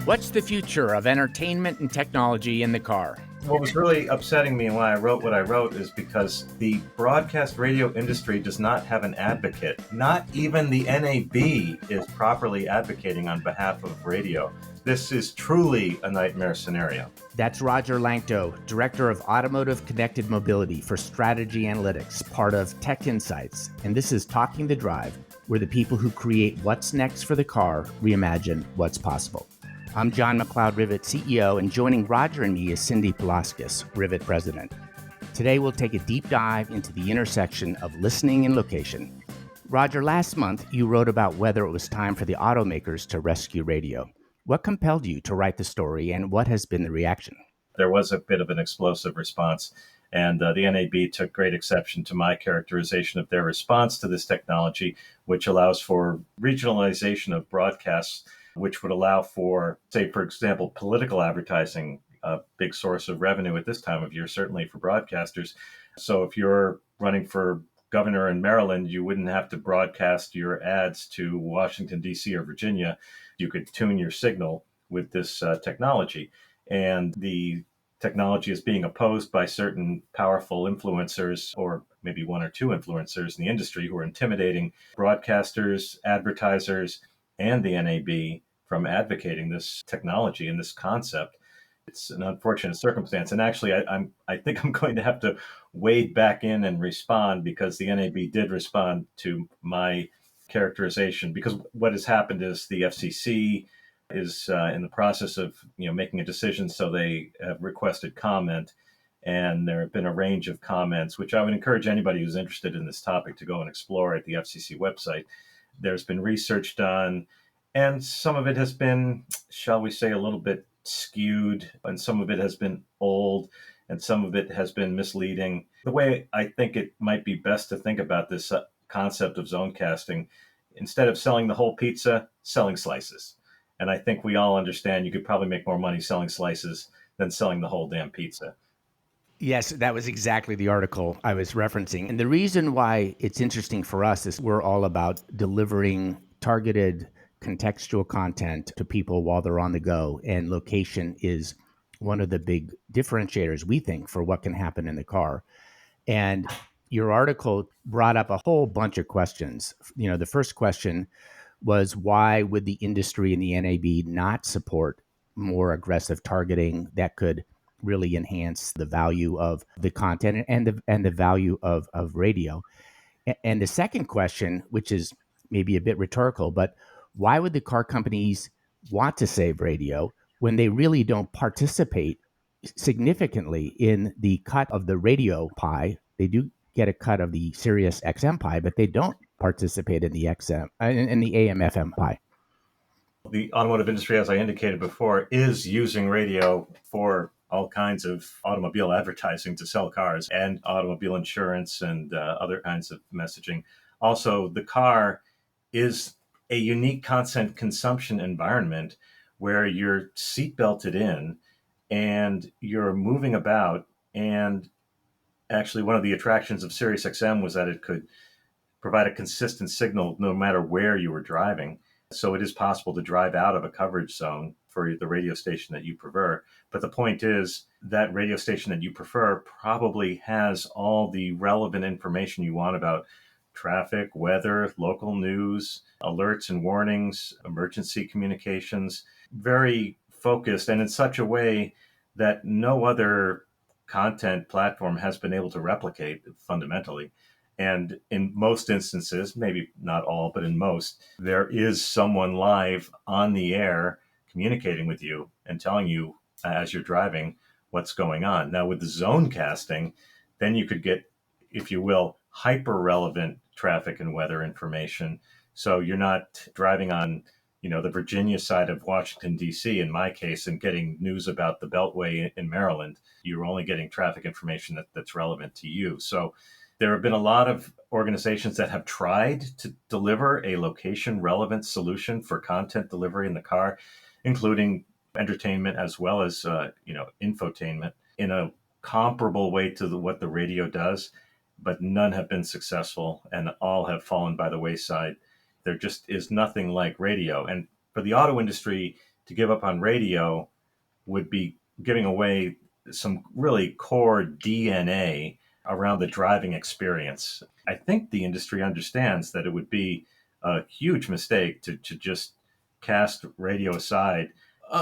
What's the future of entertainment and technology in the car? What was really upsetting me and why I wrote what I wrote is because the broadcast radio industry does not have an advocate. Not even the NAB is properly advocating on behalf of radio. This is truly a nightmare scenario. That's Roger Lankto, Director of Automotive Connected Mobility for Strategy Analytics, part of TechInsights. And this is Talking the Drive, where the people who create what's next for the car reimagine what's possible. I'm John McLeod, Rivet CEO, and joining Roger and me is Cindy Palaskis, Rivet President. Today, we'll take a deep dive into the intersection of listening and location. Roger, last month, you wrote about whether it was time for the automakers to rescue radio. What compelled you to write the story, and what has been the reaction? There was a bit of an explosive response, and the NAB took great exception to my characterization of their response to this technology, which allows for regionalization of broadcasts, which would allow for, say, for example, political advertising, a big source of revenue at this time of year, certainly for broadcasters. So if you're running for governor in Maryland, you wouldn't have to broadcast your ads to Washington, D.C. or Virginia. You could tune your signal with this technology. And the technology is being opposed by certain powerful influencers, or maybe one or two influencers in the industry, who are intimidating broadcasters, advertisers, and the NAB from advocating this technology and this concept. It's an unfortunate circumstance. And actually, I think I'm going to have to wade back in and respond, because the NAB did respond to my characterization. Because what has happened is the FCC is in the process of making a decision, so they have requested comment. And there have been a range of comments, which I would encourage anybody who's interested in this topic to go and explore at the FCC website. There's been research done, and some of it has been, shall we say, a little bit skewed, and some of it has been old, and some of it has been misleading. The way I think it might be best to think about this concept of zone casting, instead of selling the whole pizza, selling slices. And I think we all understand you could probably make more money selling slices than selling the whole damn pizza. Yes, that was exactly the article I was referencing. And the reason why it's interesting for us is we're all about delivering targeted contextual content to people while they're on the go. And location is one of the big differentiators, we think, for what can happen in the car. And your article brought up a whole bunch of questions. The first question was, why would the industry and the NAB not support more aggressive targeting that could really enhance the value of the content and the value of radio? And the second question, which is maybe a bit rhetorical, but why would the car companies want to save radio when they really don't participate significantly in the cut of the radio pie? They do get a cut of the Sirius XM pie, but they don't participate in the XM in the AM FM pie. The automotive industry, as I indicated before, is using radio for all kinds of automobile advertising to sell cars and automobile insurance and other kinds of messaging. Also, the car is a unique content consumption environment where you're seatbelted in and you're moving about. And actually, one of the attractions of SiriusXM was that it could provide a consistent signal no matter where you were driving. So it is possible to drive out of a coverage zone for the radio station that you prefer. But the point is that radio station that you prefer probably has all the relevant information you want about traffic, weather, local news, alerts and warnings, emergency communications, very focused and in such a way that no other content platform has been able to replicate fundamentally. And in most instances, maybe not all, but in most, there is someone live on the air communicating with you and telling you as you're driving what's going on. Now, with the zone casting, then you could get, if you will, hyper relevant traffic and weather information. So you're not driving on, the Virginia side of Washington, D.C., in my case, and getting news about the Beltway in Maryland. You're only getting traffic information that's relevant to you. So there have been a lot of organizations that have tried to deliver a location-relevant solution for content delivery in the car, including entertainment as well as infotainment, in a comparable way to what the radio does. But none have been successful, and all have fallen by the wayside. There just is nothing like radio. And for the auto industry to give up on radio would be giving away some really core DNA around the driving experience. I think the industry understands that it would be a huge mistake to just cast radio aside,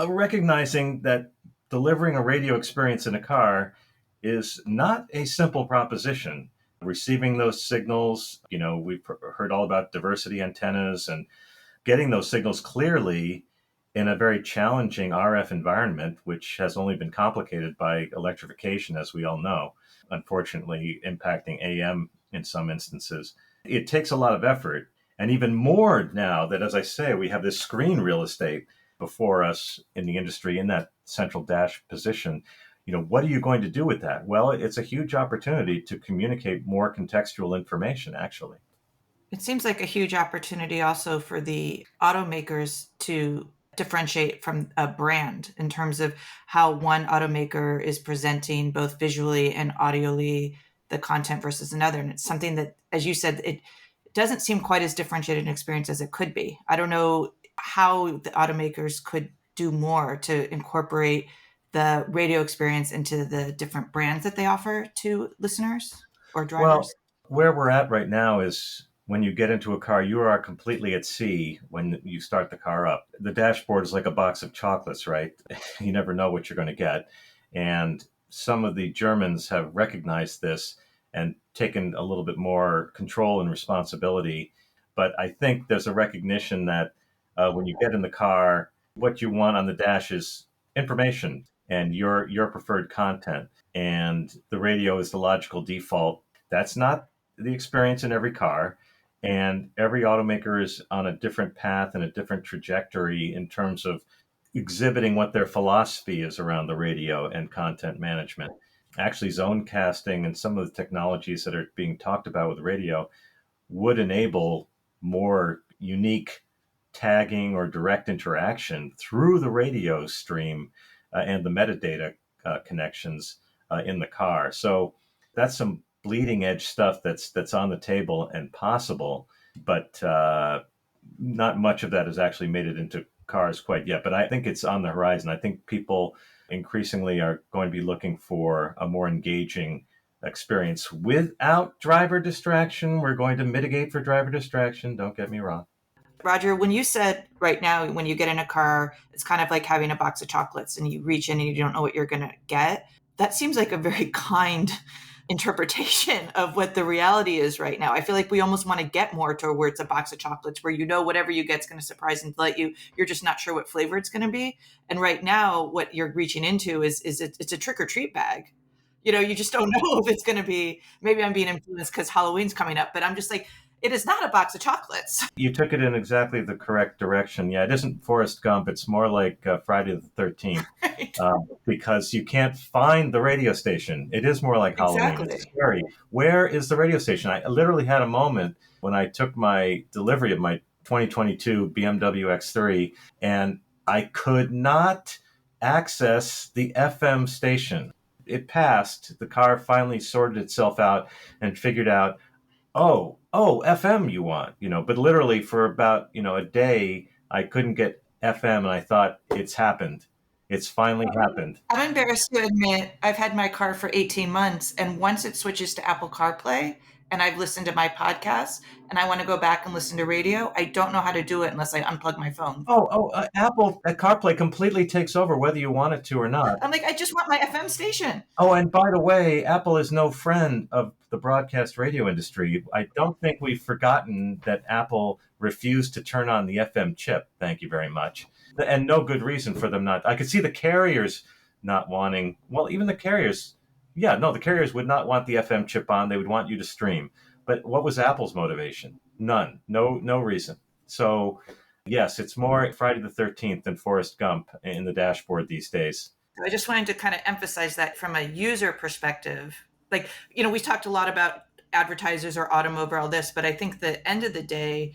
recognizing that delivering a radio experience in a car is not a simple proposition. Receiving those signals, we've heard all about diversity antennas and getting those signals clearly in a very challenging RF environment, which has only been complicated by electrification, as we all know, unfortunately impacting AM in some instances. It takes a lot of effort. And even more now that, as I say, we have this screen real estate before us in the industry in that central dash position. What are you going to do with that? Well, it's a huge opportunity to communicate more contextual information, actually. It seems like a huge opportunity also for the automakers to differentiate from a brand in terms of how one automaker is presenting both visually and audially the content versus another. And it's something that, as you said, it doesn't seem quite as differentiated an experience as it could be. I don't know how the automakers could do more to incorporate the radio experience into the different brands that they offer to listeners or Well, drivers. where we're at right now is when you get into a car, you are completely at sea when you start the car up. The dashboard is like a box of chocolates, right? You never know what you're going to get. And some of the Germans have recognized this and taken a little bit more control and responsibility. But I think there's a recognition that when you get in the car, what you want on the dash is information and your preferred content. And the radio is the logical default. That's not the experience in every car. And every automaker is on a different path and a different trajectory in terms of exhibiting what their philosophy is around the radio and content management. Actually, zone casting and some of the technologies that are being talked about with radio would enable more unique tagging or direct interaction through the radio stream and the metadata connections in the car. So that's some bleeding edge stuff that's on the table and possible, but not much of that has actually made it into cars quite yet. But I think it's on the horizon. I think people increasingly are going to be looking for a more engaging experience without driver distraction. We're going to mitigate for driver distraction. Don't get me wrong. Roger, when you said right now, when you get in a car, it's kind of like having a box of chocolates and you reach in and you don't know what you're going to get. That seems like a very kind interpretation of what the reality is right now. I feel like we almost want to get more to where it's a box of chocolates, where whatever you get is going to surprise and delight you. You're just not sure what flavor it's going to be. And right now, what you're reaching into is it's a trick or treat bag. You just don't know if it's going to be. Maybe I'm being influenced because Halloween's coming up, but I'm just like, it is not a box of chocolates. You took it in exactly the correct direction. Yeah, it isn't Forrest Gump. It's more like Friday the 13th Right. because you can't find the radio station. It is more like Halloween. Exactly. It's scary. Where is the radio station? I literally had a moment when I took my delivery of my 2022 BMW X3 and I could not access the FM station. It passed. The car finally sorted itself out and figured out, FM you want, but literally for about, a day, I couldn't get FM and I thought it's happened. It's finally happened. I'm embarrassed to admit I've had my car for 18 months, and once it switches to Apple CarPlay and I've listened to my podcast and I want to go back and listen to radio, I don't know how to do it unless I unplug my phone. Apple CarPlay completely takes over whether you want it to or not. I'm like, I just want my FM station. Oh, and by the way, Apple is no friend of the broadcast radio industry. I don't think we've forgotten that Apple refused to turn on the FM chip. Thank you very much. And no good reason for them not. I could see the carriers not wanting, well, even the carriers, the carriers would not want the FM chip on. They would want you to stream. But what was Apple's motivation? None. No reason. So, yes, it's more Friday the 13th than Forrest Gump in the dashboard these days. I just wanted to kind of emphasize that from a user perspective. Like, we talked a lot about advertisers or automotive or all this, but I think the end of the day,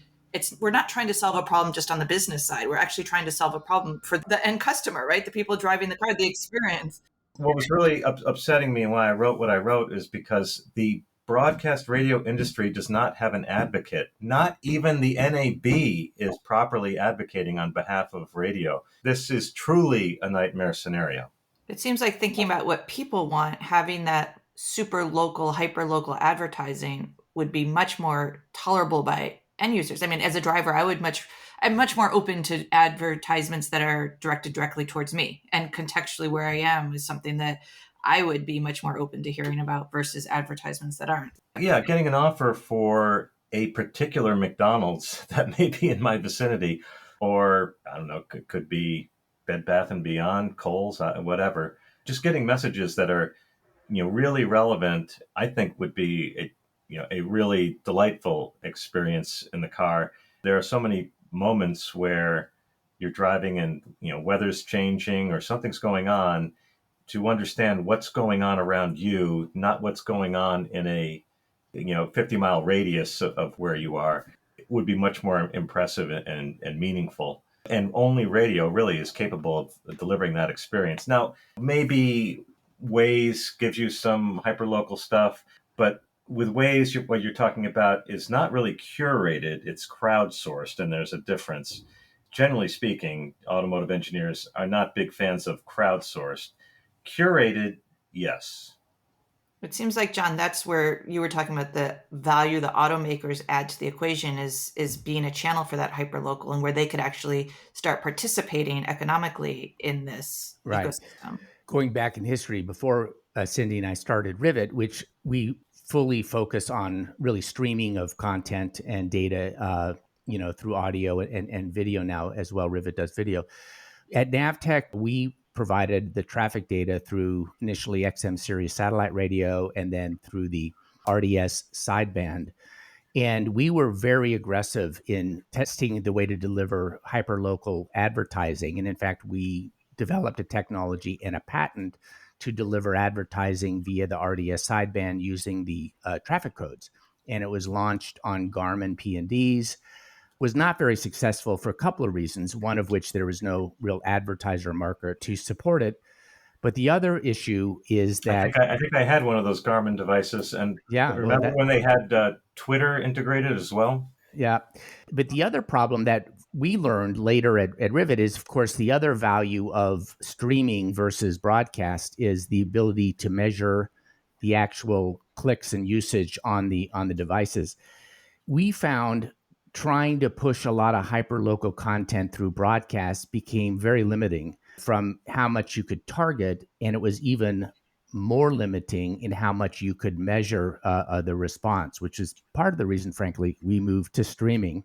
we're not trying to solve a problem just on the business side. We're actually trying to solve a problem for the end customer, right? The people driving the car, the experience. What was really upsetting me and why I wrote what I wrote is because the broadcast radio industry does not have an advocate. Not even the NAB is properly advocating on behalf of radio. This is truly a nightmare scenario. It seems like thinking about what people want, having that super local, hyper local advertising would be much more tolerable by end users. I mean, as a driver, I'm much more open to advertisements that are directed directly towards me, and contextually where I am is something that I would be much more open to hearing about versus advertisements that aren't. Yeah, getting an offer for a particular McDonald's that may be in my vicinity, or I don't know, could be Bed Bath and Beyond, Kohl's, whatever. Just getting messages that are, really relevant, I think would be a really delightful experience in the car. There are so many moments where you're driving and weather's changing or something's going on, to understand what's going on around you, not what's going on in a 50-mile radius of where you are, it would be much more impressive and meaningful. And only radio really is capable of delivering that experience. Now, maybe Waze gives you some hyperlocal stuff, but with Waze, what you're talking about is not really curated, it's crowdsourced, and there's a difference. Generally speaking, automotive engineers are not big fans of crowdsourced. Curated, yes. It seems like, John, that's where you were talking about the value the automakers add to the equation is being a channel for that hyperlocal, and where they could actually start participating economically in this Right. ecosystem. Going back in history, before Cindy and I started Rivet, which we fully focus on really streaming of content and data, through audio and video now as well. Rivet does video. At Navtech, we provided the traffic data through initially XM series satellite radio and then through the RDS sideband. And we were very aggressive in testing the way to deliver hyperlocal advertising. And in fact, we developed a technology and a patent to deliver advertising via the RDS sideband using the traffic codes. And it was launched on Garmin P&Ds. Was not very successful for a couple of reasons, one of which there was no real advertiser marker to support it. But the other issue is that I think I had one of those Garmin devices, and remember when they had Twitter integrated as well? Yeah. But the other problem that we learned later at Rivet is, of course, the other value of streaming versus broadcast is the ability to measure the actual clicks and usage on the devices. We found trying to push a lot of hyperlocal content through broadcast became very limiting from how much you could target, and it was even more limiting in how much you could measure the response, which is part of the reason, frankly, we moved to streaming.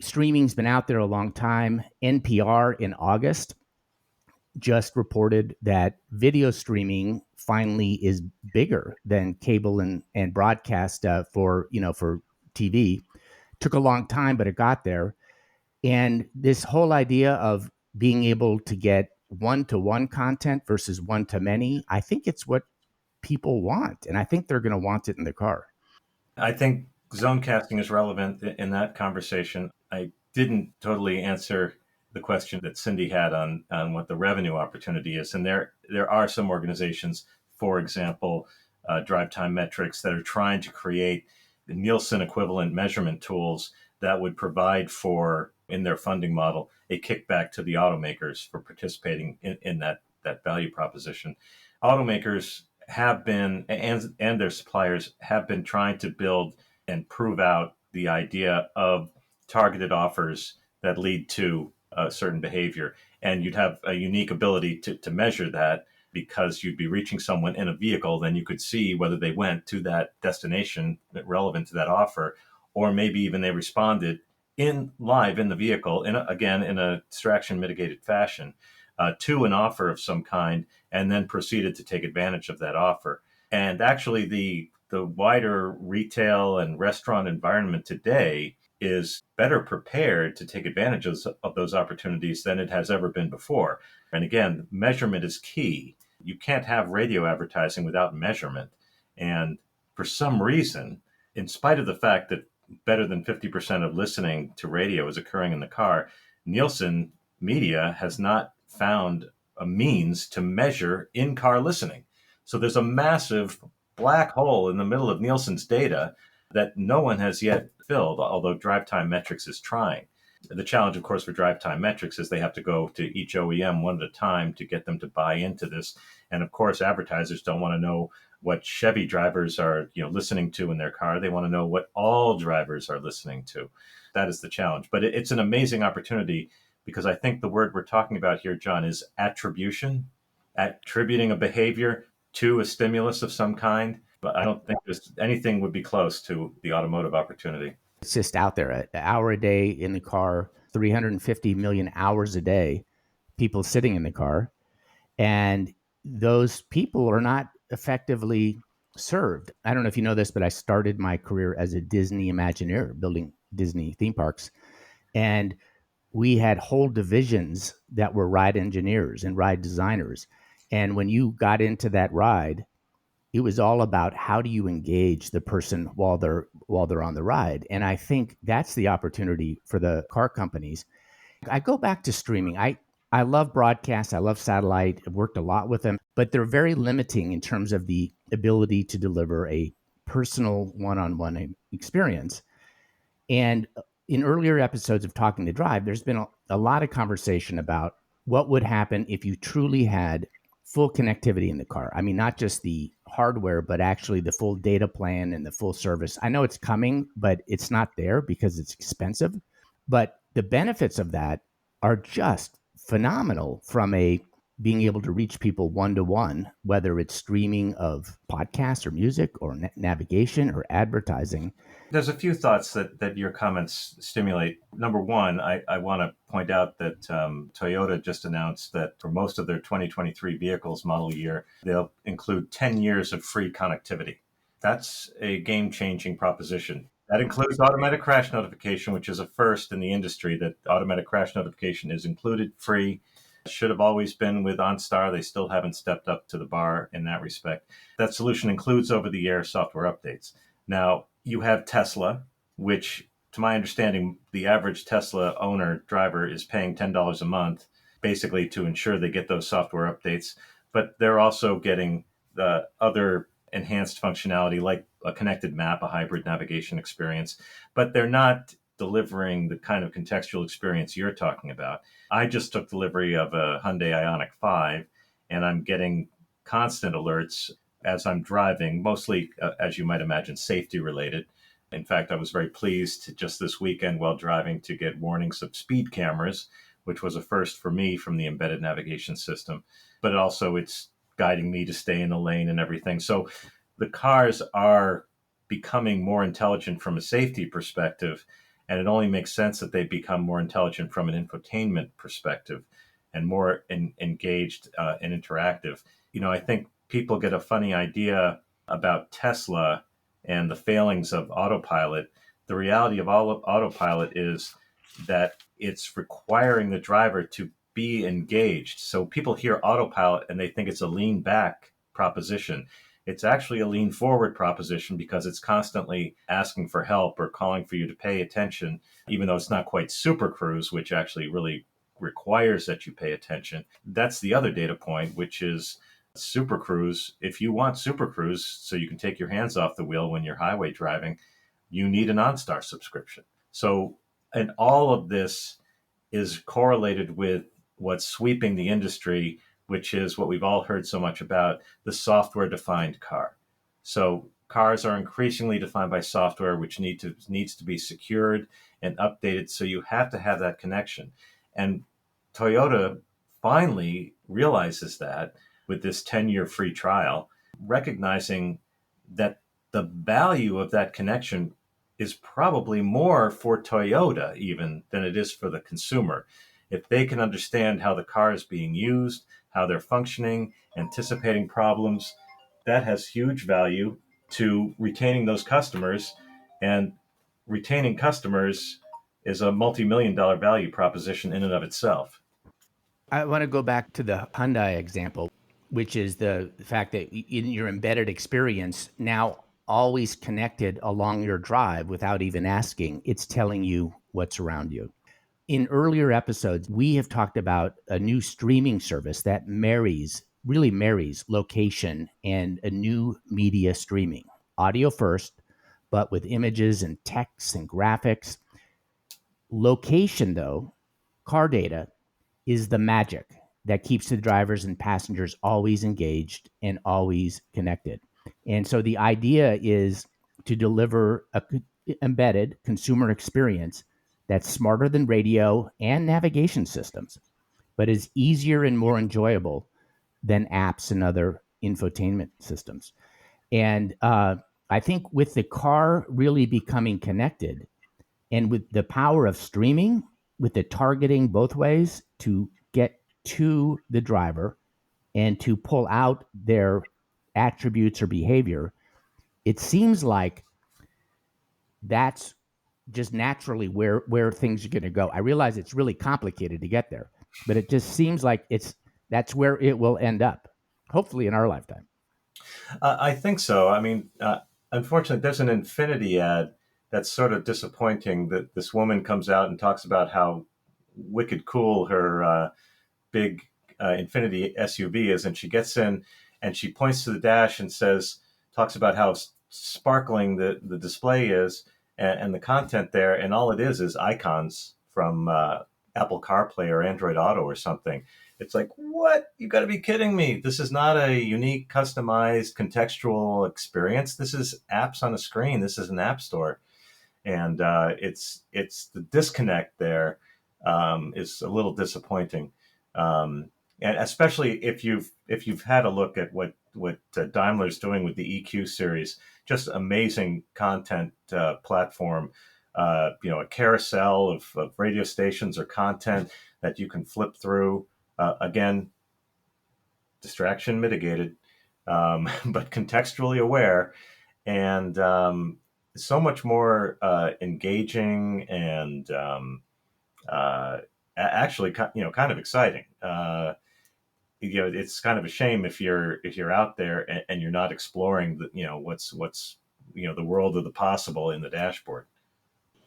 Streaming's been out there a long time. NPR in August just reported that video streaming finally is bigger than cable and broadcast for TV. Took a long time, but it got there. And this whole idea of being able to get one-to-one content versus one-to-many, I think it's what people want. And I think they're going to want it in the car. I think zone casting is relevant in that conversation. I didn't totally answer the question that Cindy had on what the revenue opportunity is. And there are some organizations, for example, Drive Time Metrics, that are trying to create Nielsen equivalent measurement tools that would provide for, in their funding model, a kickback to the automakers for participating in that value proposition. Automakers have been, and their suppliers have been trying to build and prove out the idea of targeted offers that lead to a certain behavior. And you'd have a unique ability to measure that, because you'd be reaching someone in a vehicle, then you could see whether they went to that destination relevant to that offer, or maybe even they responded live in the vehicle, in a distraction mitigated fashion, to an offer of some kind, and then proceeded to take advantage of that offer. And actually, the wider retail and restaurant environment today is better prepared to take advantage of those opportunities than it has ever been before. And again, measurement is key. You can't have radio advertising without measurement. And for some reason, in spite of the fact that better than 50% of listening to radio is occurring in the car, Nielsen Media has not found a means to measure in-car listening. So there's a massive black hole in the middle of Nielsen's data that no one has yet filled, although Drive Time Metrics is trying. The challenge, of course, for Drive Time Metrics is they have to go to each OEM one at a time to get them to buy into this. And of course, advertisers don't want to know what Chevy drivers are, listening to in their car. They want to know what all drivers are listening to. That is the challenge. But it's an amazing opportunity because I think the word we're talking about here, John, is attribution, attributing a behavior to a stimulus of some kind. But I don't think there's anything would be close to the automotive opportunity. It's just out there, an hour a day in the car, 350 million hours a day, people sitting in the car. And those people are not effectively served. I don't know if you know this, but I started my career as a Disney Imagineer, building Disney theme parks. And we had whole divisions that were ride engineers and ride designers. And when you got into that ride, it was all about how do you engage the person while they're on the ride. And I think that's the opportunity for the car companies. I go back to streaming. I love broadcast. I love satellite. I've worked a lot with them, but they're very limiting in terms of the ability to deliver a personal one-on-one experience. And in earlier episodes of Talking to Drive, there's been a lot of conversation about what would happen if you truly had full connectivity in the car. I mean, not just the hardware, but actually the full data plan and the full service. I know it's coming, but it's not there because it's expensive. But the benefits of that are just phenomenal from a being able to reach people one-to-one, whether it's streaming of podcasts or music or navigation or advertising. There's a few thoughts that your comments stimulate. Number one, I want to point out that Toyota just announced that for most of their 2023 vehicles model year, they'll include 10 years of free connectivity. That's a game-changing proposition. That includes automatic crash notification, which is a first in the industry, that automatic crash notification is included free. Should have always been with OnStar. They still haven't stepped up to the bar in that respect. That solution includes over-the-air software updates. Now, you have Tesla, which, to my understanding, the average Tesla owner driver is paying $10 a month, basically to ensure they get those software updates. But they're also getting the other enhanced functionality like a connected map, a hybrid navigation experience. But they're not delivering the kind of contextual experience you're talking about. I just took delivery of a Hyundai Ioniq 5, and I'm getting constant alerts as I'm driving, mostly, as you might imagine, safety related. In fact, I was very pleased just this weekend while driving to get warnings of speed cameras, which was a first for me from the embedded navigation system. But also it's guiding me to stay in the lane and everything. So the cars are becoming more intelligent from a safety perspective, and it only makes sense that they become more intelligent from an infotainment perspective and more engaged and interactive. I think people get a funny idea about Tesla and the failings of autopilot. The reality of all of autopilot is that it's requiring the driver to be engaged. So people hear autopilot and they think it's a lean back proposition. It's actually a lean forward proposition because it's constantly asking for help or calling for you to pay attention, even though it's not quite super cruise, which actually really requires that you pay attention. That's the other data point, which is Super Cruise. If you want Super Cruise so you can take your hands off the wheel when you're highway driving, you need an OnStar subscription. So, and all of this is correlated with what's sweeping the industry, which is what we've all heard so much about, the software-defined car. So cars are increasingly defined by software, which needs to be secured and updated. So you have to have that connection. And Toyota finally realizes that with this 10-year free trial, recognizing that the value of that connection is probably more for Toyota even than it is for the consumer. If they can understand how the car is being used, how they're functioning, anticipating problems, that has huge value to retaining those customers. And retaining customers is a multi-million dollar value proposition in and of itself. I want to go back to the Hyundai example, which is the fact that in your embedded experience, now always connected along your drive without even asking, it's telling you what's around you. In earlier episodes, we have talked about a new streaming service that marries really marries location and a new media streaming. Audio first, but with images and text and graphics. Location, though, car data is the magic that keeps the drivers and passengers always engaged and always connected. And so the idea is to deliver a embedded consumer experience that's smarter than radio and navigation systems, but is easier and more enjoyable than apps and other infotainment systems. And I think with the car really becoming connected, and with the power of streaming, with the targeting both ways to get to the driver and to pull out their attributes or behavior, it seems like that's just naturally where things are going to go. I realize it's really complicated to get there, but it just seems like that's where it will end up, hopefully in our lifetime. I think so. I mean, unfortunately, there's an Infinity ad that's sort of disappointing. That this woman comes out and talks about how wicked cool her big Infinity SUV is, and she gets in and she points to the dash and talks about how sparkling the display is and the content there, and all it is icons from Apple CarPlay or Android Auto or something. It's like, what? You got to be kidding me. This is not a unique, customized, contextual experience. This is apps on a screen. This is an app store. And it's the disconnect there is a little disappointing. And especially if you've had a look at what Daimler's doing with the EQ series, just amazing content platform. A carousel of radio stations or content that you can flip through. Again, distraction mitigated, but contextually aware, and so much more engaging and actually, kind of exciting. It's kind of a shame if you're out there and you're not exploring what's the world of the possible in the dashboard.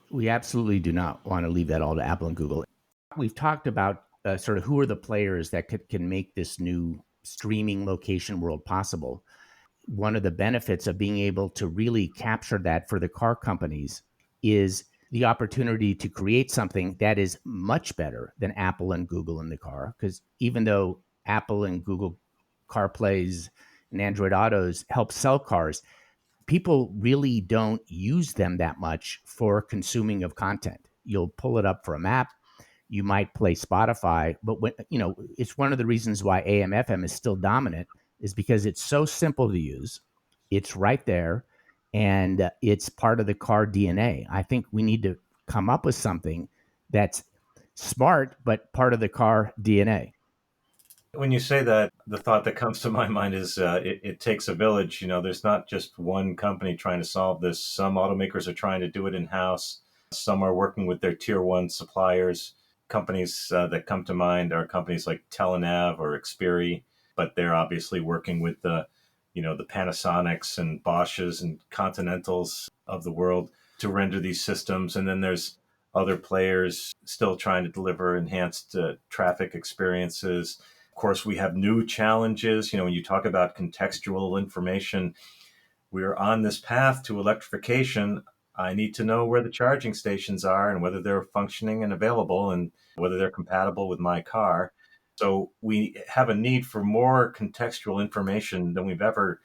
We absolutely do not want to leave that all to Apple and Google. We've talked about sort of who are the players that can make this new streaming location world possible. One of the benefits of being able to really capture that for the car companies is the opportunity to create something that is much better than Apple and Google in the car. Because even though Apple and Google CarPlays and Android Autos help sell cars, people really don't use them that much for consuming of content. You'll pull it up for a map, you might play Spotify, but it's one of the reasons why AM FM is still dominant is because it's so simple to use. It's right there, and it's part of the car DNA. I think we need to come up with something that's smart but part of the car DNA. When you say that, the thought that comes to my mind is it takes a village. There's not just one company trying to solve this. Some automakers are trying to do it in-house. Some are working with their tier one suppliers. Companies that come to mind are companies like Telenav or Xperi, but they're obviously working with the Panasonics and Bosches and Continentals of the world to render these systems. And then there's other players still trying to deliver enhanced traffic experiences. Of course, we have new challenges. When you talk about contextual information, we're on this path to electrification. I need to know where the charging stations are and whether they're functioning and available and whether they're compatible with my car. So we have a need for more contextual information than we've ever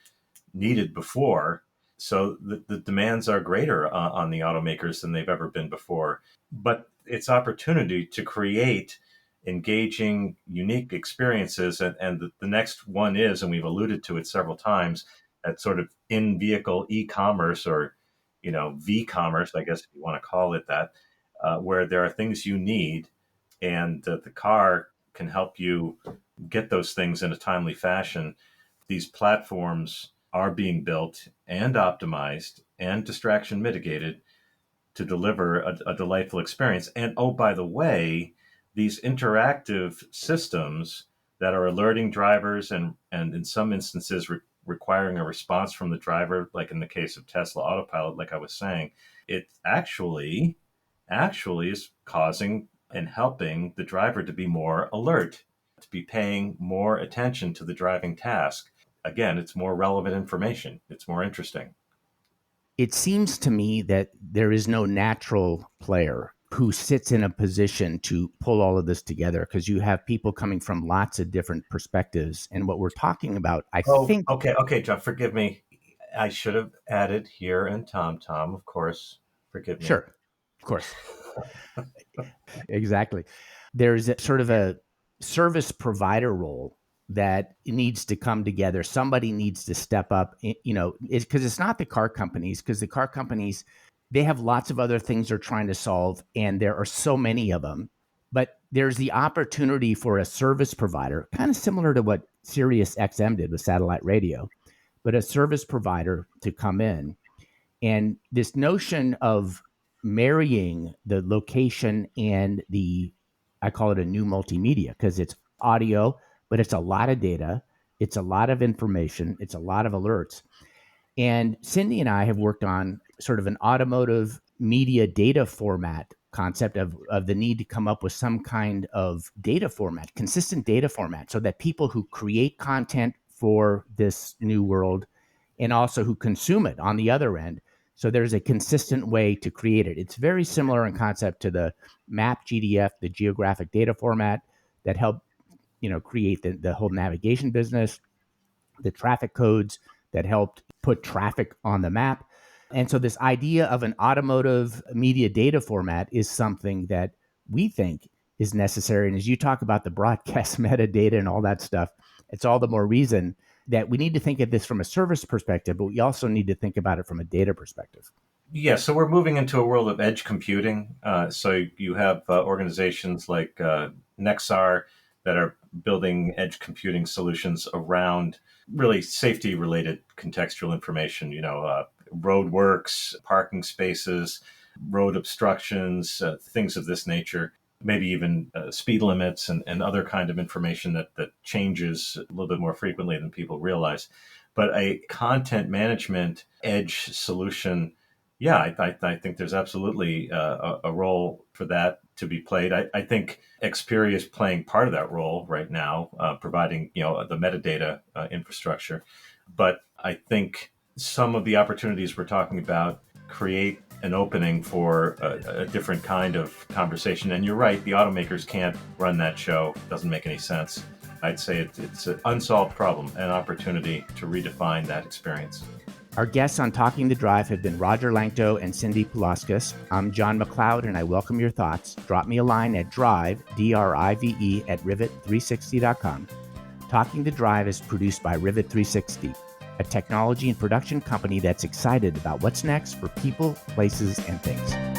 needed before. So the demands are greater on the automakers than they've ever been before. But it's opportunity to create engaging, unique experiences. And the next one is, and we've alluded to it several times, that sort of in-vehicle e-commerce or, v-commerce, I guess if you want to call it that, where there are things you need and the car can help you get those things in a timely fashion. These platforms are being built and optimized and distraction mitigated to deliver a delightful experience. And oh, by the way, these interactive systems that are alerting drivers and in some instances requiring a response from the driver, like in the case of Tesla Autopilot, like I was saying, it actually is causing and helping the driver to be more alert. to be paying more attention to the driving task. Again, it's more relevant information. It's more interesting. It seems to me that there is no natural player who sits in a position to pull all of this together, because you have people coming from lots of different perspectives. And what we're talking about, I Oh, think, okay, John, forgive me. I should have added here and Tom, of course. Forgive me. sure, of course, exactly. There's a sort of a service provider role that needs to come together. Somebody needs to step up, because it's not the car companies, because the car companies, they have lots of other things they're trying to solve, and there are so many of them. But there's the opportunity for a service provider, kind of similar to what Sirius XM did with satellite radio, but a service provider to come in. And this notion of marrying the location and I call it a new multimedia, because it's audio, but it's a lot of data, it's a lot of information, it's a lot of alerts. And Cindy and I have worked on sort of an automotive media data format concept of the need to come up with some kind of data format, consistent data format, so that people who create content for this new world and also who consume it on the other end. So there's a consistent way to create it. It's very similar in concept to the MAP GDF, the geographic data format that helped, create the whole navigation business, the traffic codes that helped put traffic on the map. And so this idea of an automotive media data format is something that we think is necessary. And as you talk about the broadcast metadata and all that stuff, it's all the more reason that we need to think of this from a service perspective, but we also need to think about it from a data perspective. Yeah, so we're moving into a world of edge computing. So you have organizations like Nexar that are building edge computing solutions around really safety-related contextual information, roadworks, parking spaces, road obstructions, things of this nature, maybe even speed limits and other kind of information that changes a little bit more frequently than people realize. But a content management edge solution, yeah, I think there's absolutely a role for that to be played. I think Xperia is playing part of that role right now, providing the metadata infrastructure. But I think some of the opportunities we're talking about create an opening for a different kind of conversation. And you're right, the automakers can't run that show. It doesn't make any sense. I'd say it's an unsolved problem, an opportunity to redefine that experience. Our guests on Talking the Drive have been Roger Langto and Cindy Pulaskis. I'm John McLeod, and I welcome your thoughts. Drop me a line at drive, DRIVE, at rivet360.com. Talking the Drive is produced by Rivet 360, a technology and production company that's excited about what's next for people, places, and things.